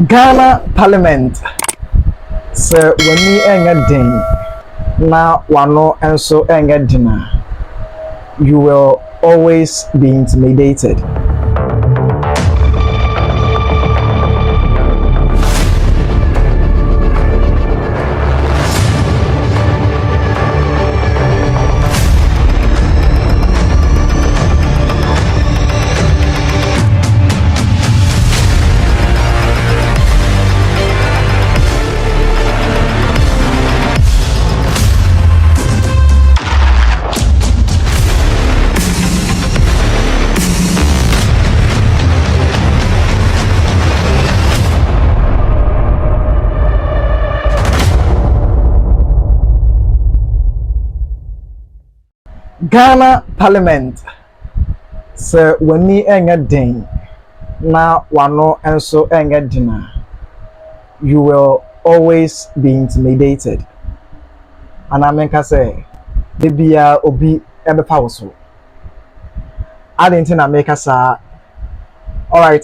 Ghana Parliament sɛ w'ani ɛnyɛ den na w'ano nso ɛnyɛ den a, you will always be intimidated. Ghana Parliament sɛ w'ani ɛnyɛ den na w'ano nso ɛnyɛ den a, you will always be intimidated. And I mean, say, baby, obi ɛbɛpa wo so. I didn't think I make us all right.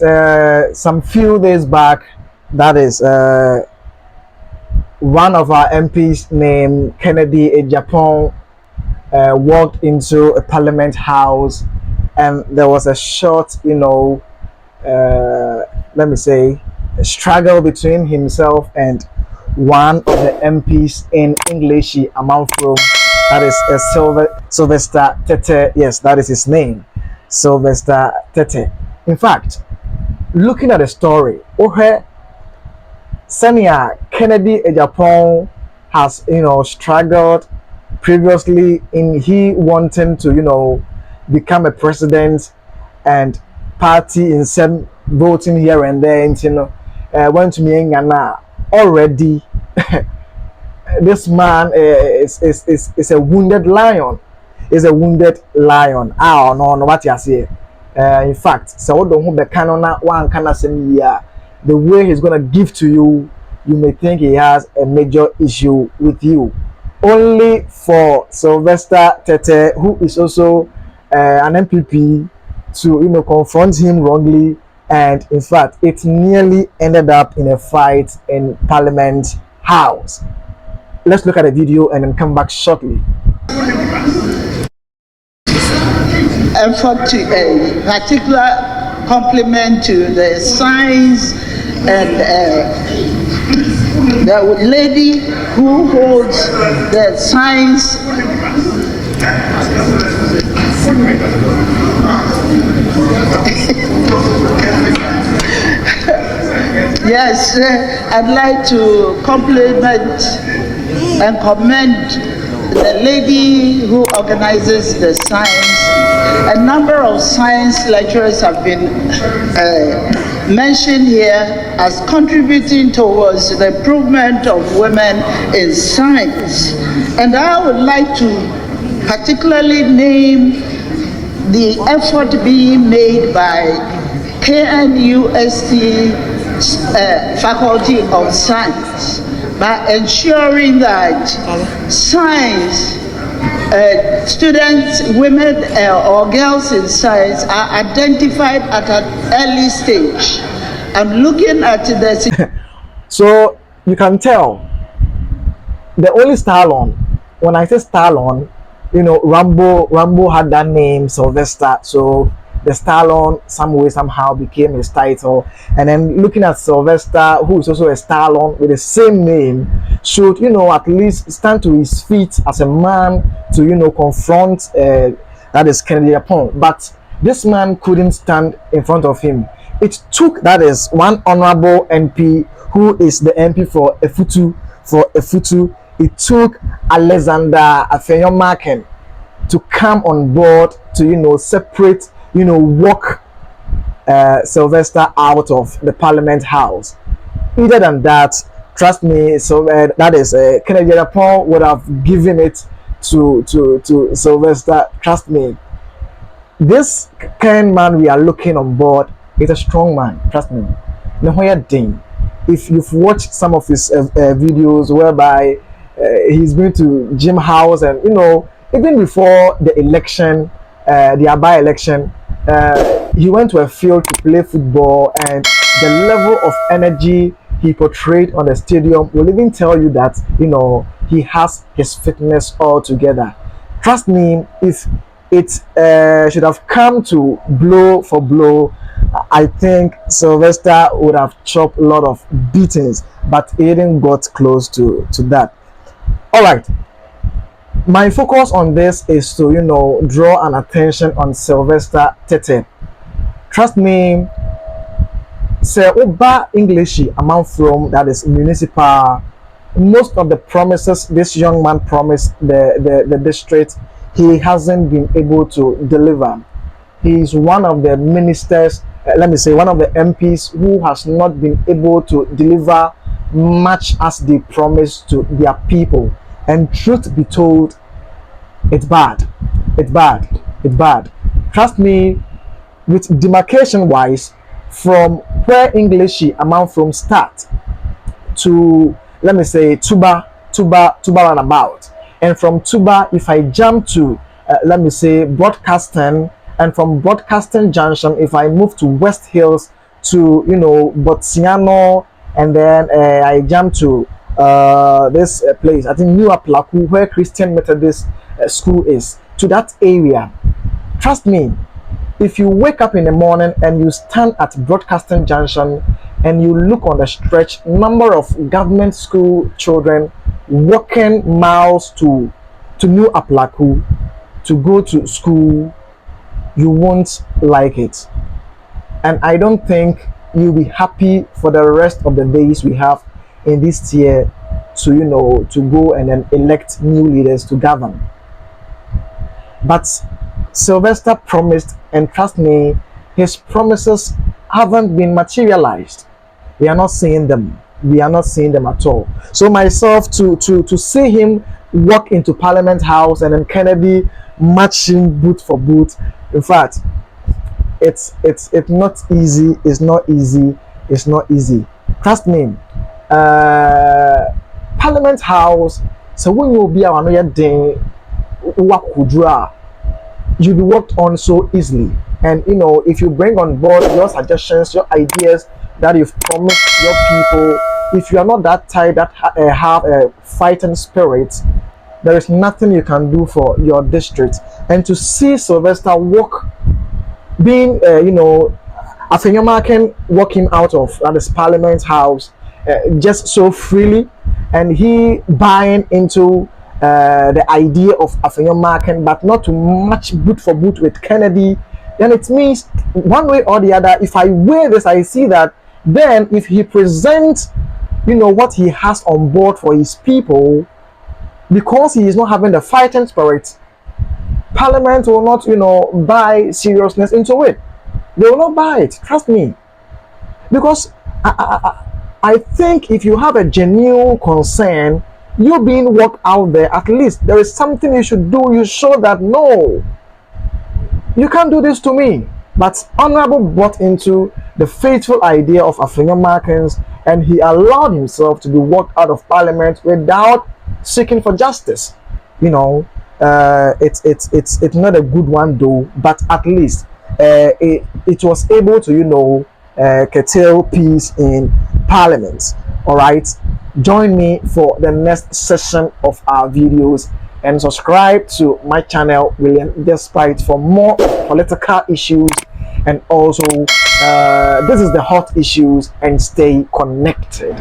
Some few days back, that is one of our MPs named Kennedy Agyapong walked into a parliament house, and there was a short, let me say, a struggle between himself and one of the MPs in English, Amanfro, that is Sylvester Tetteh. Yes, that is his name, Sylvester Tetteh. In fact, looking at the story, Senior Kennedy Agyapong has, struggled previously in he wanting to, become a president, and party in some voting here and there, and went to me in Ghana already. This man is a wounded lion. Is a wounded lion. I don't know what you say. In fact, so don't the canona one can say the way he's gonna give to you, you may think he has a major issue with you. Only for Sylvester Tetteh, who is also an MPP, to confront him wrongly, and in fact, it nearly ended up in a fight in Parliament House. Let's look at the video and then come back shortly. Effort to a particular compliment to the science and the lady who holds the science yes, I'd like to compliment and commend the lady who organizes the science. A number of science lecturers have been mentioned here as contributing towards the improvement of women in science. And I would like to particularly name the effort being made by KNUST Faculty of Science by ensuring that science students, women or girls in science are identified at an early stage. I'm looking at this. So you can tell the only Stallone, when I say Stallone, Rambo had that name, Sylvester. So the Stallone some way somehow became his title, and then looking at Sylvester, who is also a Stallone with the same name, should at least stand to his feet as a man to confront that is Kennedy Agyapong. But this man couldn't stand in front of him. It took, that is, one honorable MP who is the MP for Efutu. It took Alexander Afenyomaken to come on board to separate, walk Sylvester out of the Parliament House. Other than that, trust me, so that is Kennedy Agyapong would have given it to Sylvester. Trust me, this kind man we are looking on board is a strong man. Trust me. If you've watched some of his videos whereby he's been to gym house, and even before the election, the by-election, he went to a field to play football, and the level of energy he portrayed on the stadium will even tell you that, he has his fitness all together. Trust me, if it should have come to blow for blow, I think Sylvester would have chopped a lot of beatings, but he didn't got close to that. All right, my focus on this is to draw an attention on Sylvester Tetteh. Trust me, sɛ woba English amount from that is municipal, most of the promises this young man promised the district, he hasn't been able to deliver. He is one of the ministers, let me say one of the MPs who has not been able to deliver much as they promised to their people. And truth be told, it's bad. It's bad. It's bad. Trust me, with demarcation wise, from where English amount from start to, let me say, Tuba roundabout, and from Tuba, if I jump to let me say Broadcasting, and from Broadcasting Junction, if I move to West Hills to Botsiano, and then I jump to this place, I think New Aplaku, where Christian Methodist school is, to that area. Trust me, if you wake up in the morning and you stand at Broadcasting Junction and you look on the stretch, number of government school children walking miles to New Aplaku to go to school, you won't like it. And I don't think you'll be happy for the rest of the days we have in this year to go and then elect new leaders to govern. But Sylvester promised, and trust me, his promises haven't been materialized. We are not seeing them. We are not seeing them at all. So myself, to see him walk into Parliament House and then Kennedy matching boot for boot, in fact, it's not easy. It's not easy. It's not easy. Trust me. Parliament House. So when you be another day, you'll be worked on so easily. And if you bring on board your suggestions, your ideas that you've promised your people, if you are not that type that have a fighting spirit, there is nothing you can do for your district. And to see Sylvester walk, being Acheampong walking out of this Parliament House just so freely, and he buying into the idea of Acheampong, but not to match boot for boot with Kennedy, then it means one way or the other, if I weigh this, I see that then if he presents what he has on board for his people, because he is not having the fighting spirit, Parliament will not buy seriousness into it. They will not buy it, trust me. Because I think if you have a genuine concern, you being worked out there, at least there is something you should do. You show that no, you can't do this to me. But Honorable bought into the faithful idea of Acheampong, and he allowed himself to be walked out of Parliament without seeking for justice. It's not a good one though, but at least it was able to curtail peace in Parliament. All right, join me for the next session of our videos, and subscribe to my channel, William Despite, for more political issues, and also this is the hot issues, and stay connected.